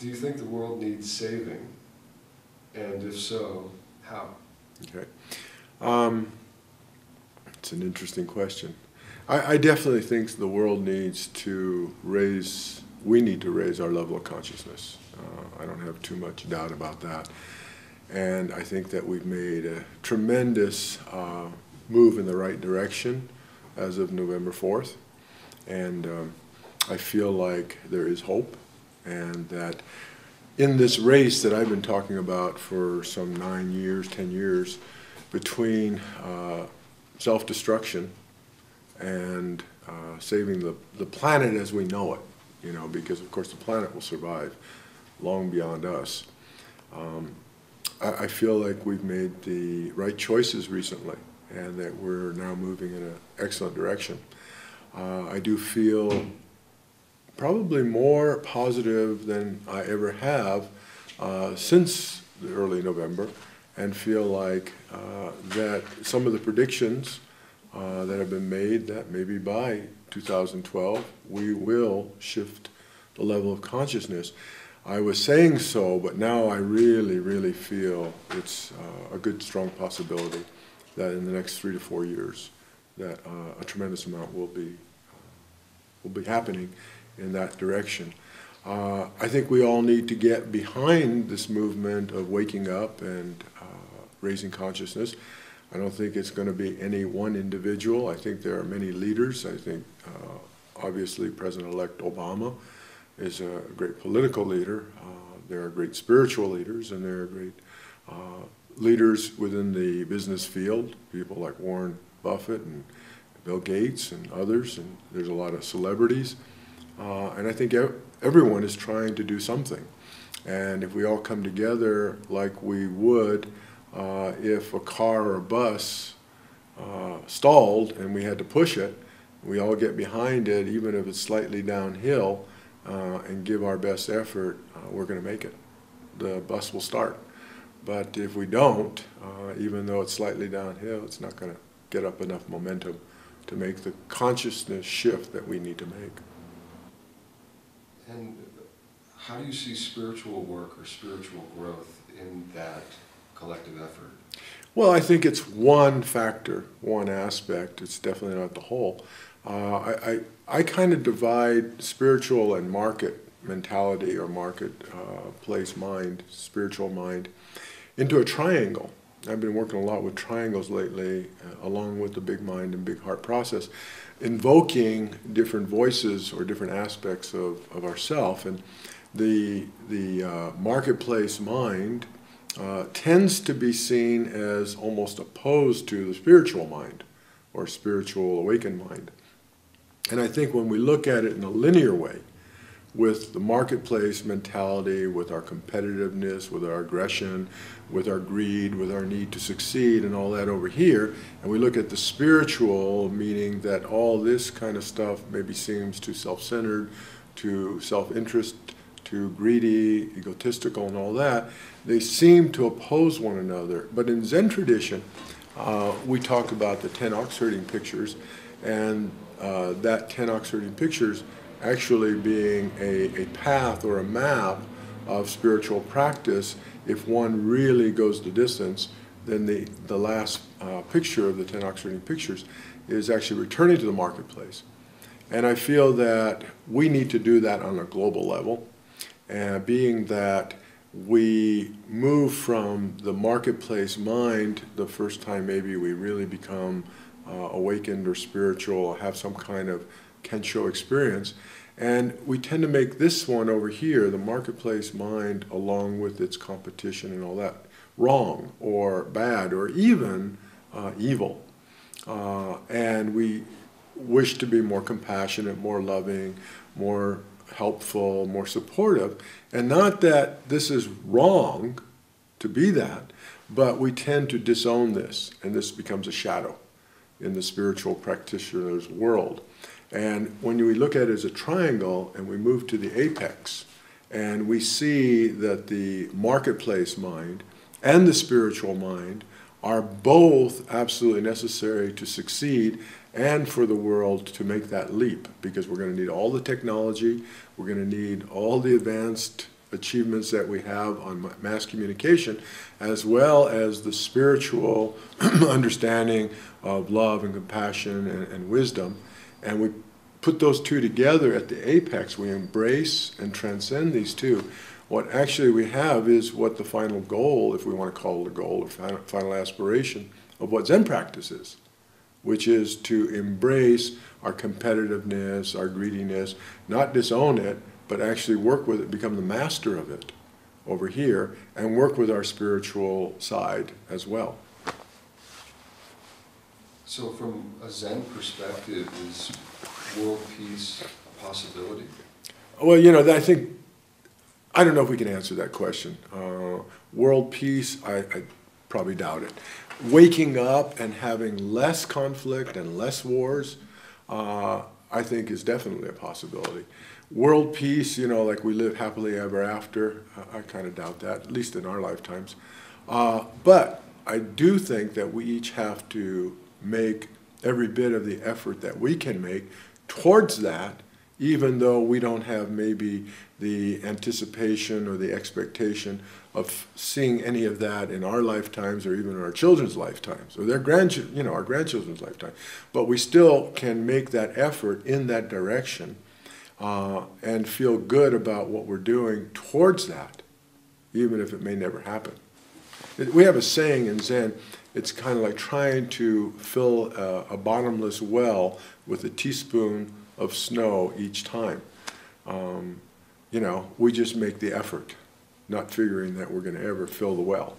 Do you think the world needs saving? And if so, how? Okay. It's an interesting question. I definitely think the world needs to we need to raise our level of consciousness. I don't have too much doubt about that. And I think that we've made a tremendous move in the right direction as of November 4th. And I feel like there is hope, and that in this race that I've been talking about for some 9 years, 10 years, between self-destruction and saving the planet as we know it, because of course the planet will survive long beyond us. I feel like we've made the right choices recently, and that we're now moving in an excellent direction. I do feel probably more positive than I ever have since the early November, and feel like that some of the predictions that have been made, that maybe by 2012 we will shift the level of consciousness. I was saying so, but now I really, really feel it's a good, strong possibility that in the next 3 to 4 years that a tremendous amount will be happening in that direction. I think we all need to get behind this movement of waking up and raising consciousness. I don't think it's going to be any one individual. I think there are many leaders. I think obviously President-elect Obama is a great political leader. There are great spiritual leaders, and there are great leaders within the business field, people like Warren Buffett and Bill Gates and others, and there's a lot of celebrities. And I think everyone is trying to do something. And if we all come together like we would if a car or a bus stalled and we had to push it, we all get behind it, even if it's slightly downhill, and give our best effort, we're going to make it. The bus will start. But if we don't, even though it's slightly downhill, it's not going to get up enough momentum to make the consciousness shift that we need to make. And how do you see spiritual work or spiritual growth in that collective effort? Well, I think it's one factor, one aspect. It's definitely not the whole. I kind of divide spiritual and market mentality, or marketplace mind, spiritual mind, into a triangle. I've been working a lot with triangles lately, along with the big mind and big heart process, invoking different voices or different aspects of ourself. And the marketplace mind tends to be seen as almost opposed to the spiritual mind, or spiritual awakened mind. And I think when we look at it in a linear way, with the marketplace mentality, with our competitiveness, with our aggression, with our greed, with our need to succeed and all that over here, and we look at the spiritual, meaning that all this kind of stuff maybe seems too self-centered, too self-interest, too greedy, egotistical and all that, they seem to oppose one another. But in Zen tradition, we talk about the 10 ox herding pictures, and that 10 ox herding pictures actually being a path or a map of spiritual practice. If one really goes the distance, then the last picture of the 10 ox herding pictures is actually returning to the marketplace. And I feel that we need to do that on a global level, being that we move from the marketplace mind the first time maybe we really become awakened or spiritual, or have some kind of Kensho experience. And we tend to make this one over here, the marketplace mind, along with its competition and all that, wrong or bad or even evil. And we wish to be more compassionate, more loving, more helpful, more supportive. And not that this is wrong to be that, but we tend to disown this, and this becomes a shadow in the spiritual practitioner's world. And when we look at it as a triangle and we move to the apex, and we see that the marketplace mind and the spiritual mind are both absolutely necessary to succeed and for the world to make that leap, because we're going to need all the technology, we're going to need all the advanced achievements that we have on mass communication, as well as the spiritual understanding of love and compassion and wisdom. And we put those two together at the apex. We embrace and transcend these two. What actually we have is what the final goal, if we want to call it a goal or final aspiration, of what Zen practice is, which is to embrace our competitiveness, our greediness, not disown it, but actually work with it, become the master of it over here, and work with our spiritual side as well. So from a Zen perspective, is world peace a possibility? Well, I don't know if we can answer that question. World peace, I probably doubt it. Waking up and having less conflict and less wars, I think is definitely a possibility. World peace, like we live happily ever after, I kind of doubt that, at least in our lifetimes. But I do think that we each have to make every bit of the effort that we can make towards that, even though we don't have maybe the anticipation or the expectation of seeing any of that in our lifetimes or even in our children's lifetimes or their our grandchildren's lifetime. But we still can make that effort in that direction and feel good about what we're doing towards that, even if it may never happen. We have a saying in Zen, it's kind of like trying to fill a bottomless well with a teaspoon of snow each time. We just make the effort, not figuring that we're going to ever fill the well.